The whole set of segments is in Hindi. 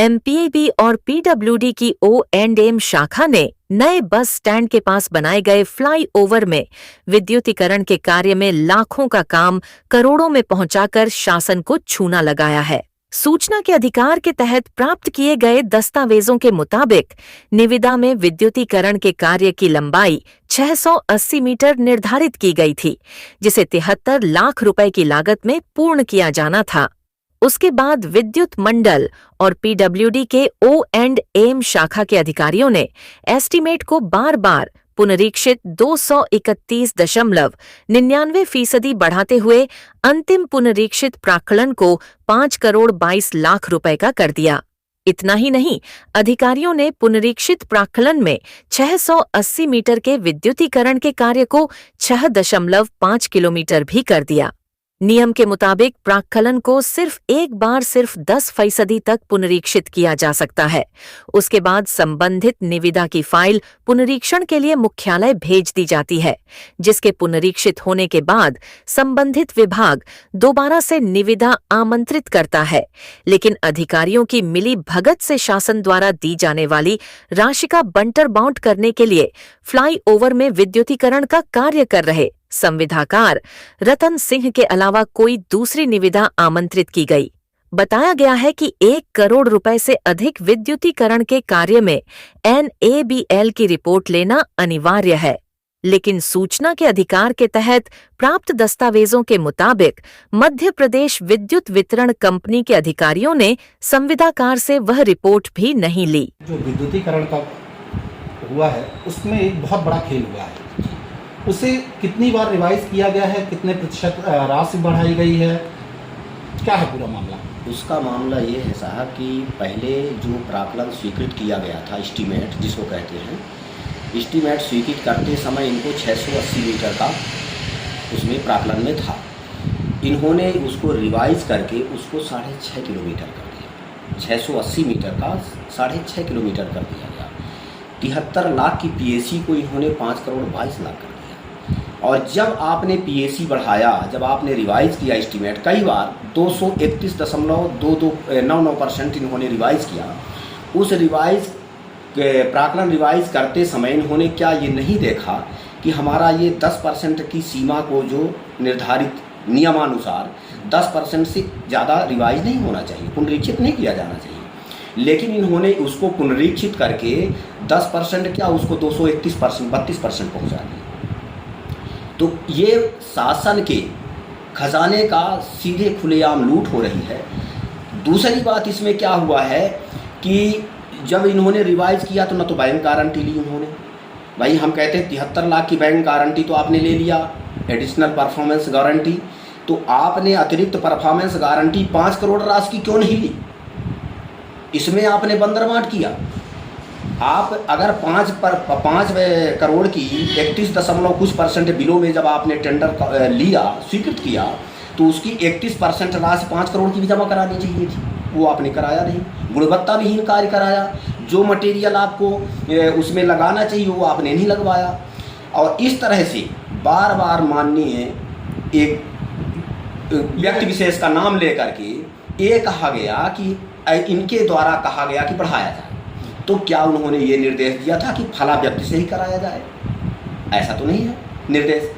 एमपीएबी और पीडब्ल्यूडी की O&M शाखा ने नए बस स्टैंड के पास बनाए गए फ्लाईओवर में विद्युतीकरण के कार्य में लाखों का काम करोड़ों में पहुंचाकर शासन को छूना लगाया है। सूचना के अधिकार के तहत प्राप्त किए गए दस्तावेजों के मुताबिक निविदा में विद्युतीकरण के कार्य की लंबाई 680 मीटर निर्धारित की गई थी, जिसे 73 लाख रुपए की लागत में पूर्ण किया जाना था। उसके बाद विद्युत मंडल और पीडब्ल्यूडी के O&M शाखा के अधिकारियों ने एस्टीमेट को बार बार पुनरीक्षित 231.99% बढ़ाते हुए अंतिम पुनरीक्षित प्राक्कलन को 5 करोड़ 22 लाख रुपए का कर दिया। इतना ही नहीं, अधिकारियों ने पुनरीक्षित प्राक्कलन में 680 मीटर के विद्युतीकरण के कार्य को 6.5 किलोमीटर भी कर दिया। नियम के मुताबिक प्राक्कलन को सिर्फ एक बार सिर्फ 10% तक पुनरीक्षित किया जा सकता है। उसके बाद संबंधित निविदा की फाइल पुनरीक्षण के लिए मुख्यालय भेज दी जाती है, जिसके पुनरीक्षित होने के बाद संबंधित विभाग दोबारा से निविदा आमंत्रित करता है, लेकिन अधिकारियों की मिली भगत से शासन द्वारा दी जाने वाली राशि का बंटर बांट करने के लिए फ्लाईओवर में विद्युतीकरण का कार्य कर रहे संविदाकार रतन सिंह के अलावा कोई दूसरी निविदा आमंत्रित की गई। बताया गया है कि 1 करोड़ रुपए से अधिक विद्युतीकरण के कार्य में NABL की रिपोर्ट लेना अनिवार्य है, लेकिन सूचना के अधिकार के तहत प्राप्त दस्तावेजों के मुताबिक मध्य प्रदेश विद्युत वितरण कंपनी के अधिकारियों ने संविदाकार से वह रिपोर्ट भी नहीं ली। जो विद्युतीकरण का हुआ है उसमें एक बहुत बड़ा खेल हुआ है। उसे कितनी बार रिवाइज किया गया है, कितने प्रतिशत राशि बढ़ाई गई है, क्या है पूरा मामला? उसका मामला ये है साहब कि पहले जो प्राक्कलन स्वीकृत किया गया था, एस्टीमेट जिसको कहते हैं, एस्टीमेट स्वीकृत करते समय इनको 680 मीटर का उसमें प्राक्कलन में था। इन्होंने उसको रिवाइज करके उसको 6.5 किलोमीटर कर दिया। 680 मीटर का 6.5 किलोमीटर कर दिया गया। 73 लाख की पीएसी को इन्होंने 5 करोड़ 22 लाख कर दिया। और जब आपने पीएसी बढ़ाया, जब आपने रिवाइज किया एस्टीमेट, कई बार 231.2299% इन्होंने रिवाइज किया। उस रिवाइज प्राक्कलन रिवाइज करते समय इन्होंने क्या ये नहीं देखा कि हमारा ये 10% की सीमा को जो निर्धारित नियमानुसार 10% से ज़्यादा रिवाइज नहीं होना चाहिए, पुनरीक्षित नहीं किया जाना चाहिए। लेकिन इन्होंने उसको पुनरीक्षित करके 10% क्या, उसको 231% 32% पहुँचा दिया। तो ये शासन के खजाने का सीधे खुलेआम लूट हो रही है। दूसरी बात इसमें क्या हुआ है कि जब इन्होंने रिवाइज किया तो न तो बैंक गारंटी ली इन्होंने। भाई हम कहते हैं 73 लाख की बैंक गारंटी तो आपने ले लिया, एडिशनल परफॉर्मेंस गारंटी, तो आपने अतिरिक्त परफॉर्मेंस गारंटी 5 करोड़ राशि की क्यों नहीं ली? इसमें आपने बंदरमाट किया। आप अगर 5 करोड़ की 31 कुछ परसेंट बिलों में जब आपने टेंडर लिया, स्वीकृत किया, तो उसकी 31% राशि 5 करोड़ की भी जमा करानी चाहिए थी। वो आपने कराया नहीं, गुणवत्ता विहीन कार्य कराया। जो मटेरियल आपको उसमें लगाना चाहिए वो आपने नहीं लगवाया। और इस तरह से बार बार माननीय एक व्यक्ति विशेष का नाम लेकर के ये कहा गया कि इनके द्वारा कहा गया कि बढ़ाया जाए। तो क्या उन्होंने ये निर्देश दिया था कि फला व्यक्ति से ही कराया जाए? ऐसा तो नहीं है निर्देश।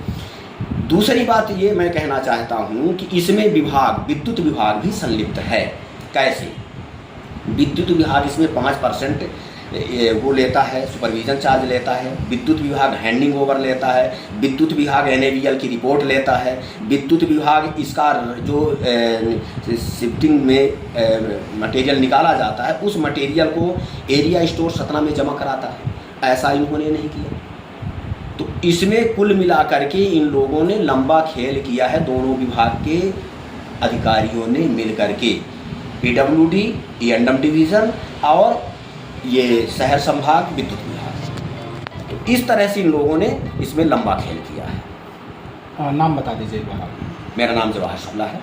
दूसरी बात ये मैं कहना चाहता हूँ कि इसमें विद्युत विभाग भी संलिप्त है। कैसे? विद्युत विभाग इसमें 5% वो लेता है, सुपरविजन चार्ज लेता है। विद्युत विभाग हैंडिंग ओवर लेता है। विद्युत विभाग NABL की रिपोर्ट लेता है। विद्युत विभाग इसका जो शिफ्टिंग में मटेरियल निकाला जाता है, उस मटेरियल को एरिया स्टोर सतना में जमा कराता है। ऐसा इन्होंने नहीं किया। तो इसमें कुल मिलाकर के इन लोगों ने लंबा खेल किया है, दोनों विभाग के अधिकारियों ने मिलकर के, PWD, E&M डिवीज़न और ये शहर संभाग विद्युत विभाग। तो इस तरह से इन लोगों ने इसमें लंबा खेल किया है। नाम बता दीजिए एक बार। मेरा नाम जवाहर शुक्ला है।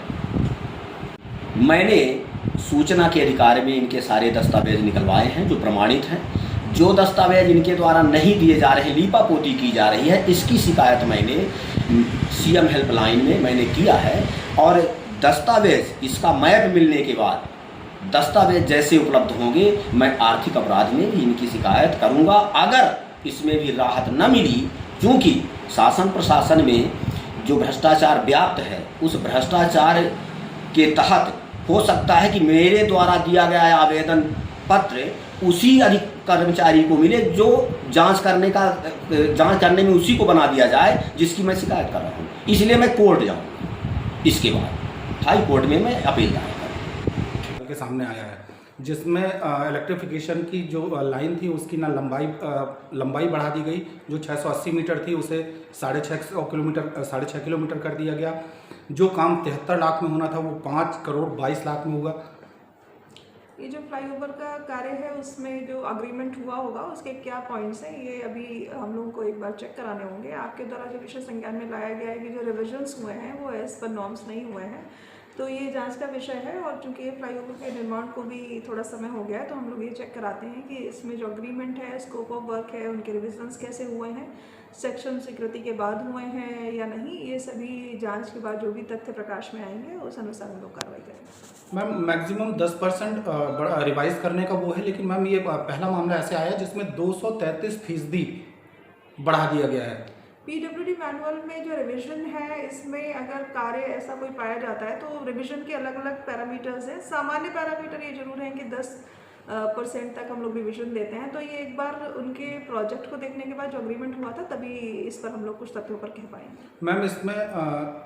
मैंने सूचना के अधिकार में इनके सारे दस्तावेज निकलवाए हैं जो प्रमाणित हैं। जो दस्तावेज इनके द्वारा नहीं दिए जा रहे, लीपापोती की जा रही है, इसकी शिकायत मैंने CM हेल्पलाइन में मैंने किया है। और दस्तावेज इसका मैप मिलने के बाद दस्तावेज जैसे उपलब्ध होंगे मैं आर्थिक अपराध में भी इनकी शिकायत करूंगा। अगर इसमें भी राहत न मिली, क्योंकि शासन प्रशासन में जो भ्रष्टाचार व्याप्त है, उस भ्रष्टाचार के तहत हो सकता है कि मेरे द्वारा दिया गया आवेदन पत्र उसी अधिक कर्मचारी को मिले जो जांच करने में उसी को बना दिया जाए जिसकी मैं शिकायत कर रहा हूँ। इसलिए मैं कोर्ट जाऊँगा। इसके बाद हाई कोर्ट में मैं अपील दायर करूँगा। के सामने आया है जिसमें इलेक्ट्रिफिकेशन की जो लाइन थी उसकी ना लंबाई बढ़ा दी गई, जो 680 मीटर थी उसे 6.5 किलोमीटर कर दिया गया। जो काम 73 लाख में होना था वो 5 करोड़ 22 लाख में होगा। ये जो फ्लाईओवर का कार्य है उसमें जो अग्रीमेंट हुआ होगा उसके क्या पॉइंट्स हैं, ये अभी हम लोगों को एक बार चेक कराने होंगे। आपके द्वारा जो विषय संज्ञान में लाया गया है कि जो रिविजन्स हुए हैं वो एज पर नॉर्म्स नहीं हुए हैं, तो ये जांच का विषय है। और चूंकि ये फ्लाईओवर के निर्माण को भी थोड़ा समय हो गया है, तो हम लोग ये चेक कराते हैं कि इसमें जो अग्रीमेंट है, स्कोप ऑफ वर्क है, उनके रिविजन्स कैसे हुए हैं, सेक्शन स्वीकृति के बाद हुए हैं या नहीं, ये सभी जांच के बाद जो भी तथ्य प्रकाश में आएंगे उस अनुसार हम लोग कार्रवाई करेंगे। मैम मैक्सिमम 10% रिवाइज करने का वो है, लेकिन मैम ये पहला मामला ऐसे आया जिसमें 233% बढ़ा दिया गया है। पीडब्ल्यूडी मैनुअल में जो रिवीजन है, इसमें अगर कार्य ऐसा कोई पाया जाता है तो रिवीजन के अलग अलग पैरामीटर्स हैं। सामान्य पैरामीटर ये जरूर है कि 10% तक हम लोग रिवीजन देते हैं, तो ये एक बार उनके प्रोजेक्ट को देखने के बाद जो अग्रीमेंट हुआ था तभी इस पर हम लोग कुछ तथ्यों पर कह पाएंगे। मैम इसमें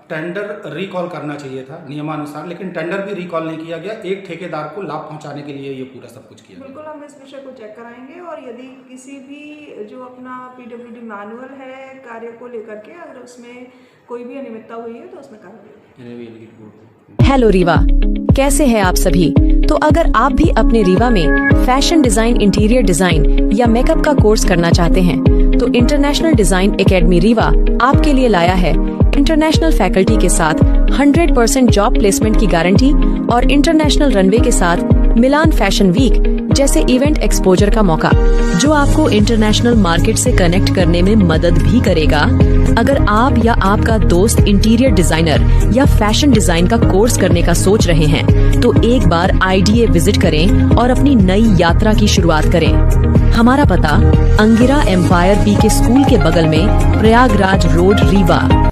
टेंडर रिकॉल करना चाहिए था नियमानुसार, लेकिन टेंडर भी रिकॉल नहीं किया गया। एक ठेकेदार को लाभ पहुंचाने के लिए ये पूरा सब कुछ किया। बिल्कुल, हम इस विषय को चेक कराएंगे और यदि किसी भी जो अपना पीडब्ल्यूडी मैनुअल है कार्य को लेकर के अगर उसमें कोई भी अनियमितता हुई है तो उसमें कार्रवाई होगी। हेलो रीवा, कैसे हैं आप सभी? तो अगर आप भी अपने रीवा में फैशन डिजाइन, इंटीरियर डिजाइन या मेकअप का कोर्स करना चाहते हैं तो इंटरनेशनल डिजाइन एकेडमी रीवा आपके लिए लाया है इंटरनेशनल फैकल्टी के साथ 100% जॉब प्लेसमेंट की गारंटी और इंटरनेशनल रनवे के साथ मिलान फैशन वीक जैसे इवेंट एक्सपोजर का मौका, जो आपको इंटरनेशनल मार्केट से कनेक्ट करने में मदद भी करेगा। अगर आप या आपका दोस्त इंटीरियर डिजाइनर या फैशन डिजाइन का कोर्स करने का सोच रहे हैं तो एक बार IDA विजिट करें और अपनी नई यात्रा की शुरुआत करें। हमारा पता अंगिरा एम्पायर PK स्कूल के बगल में, प्रयागराज रोड, रीवा।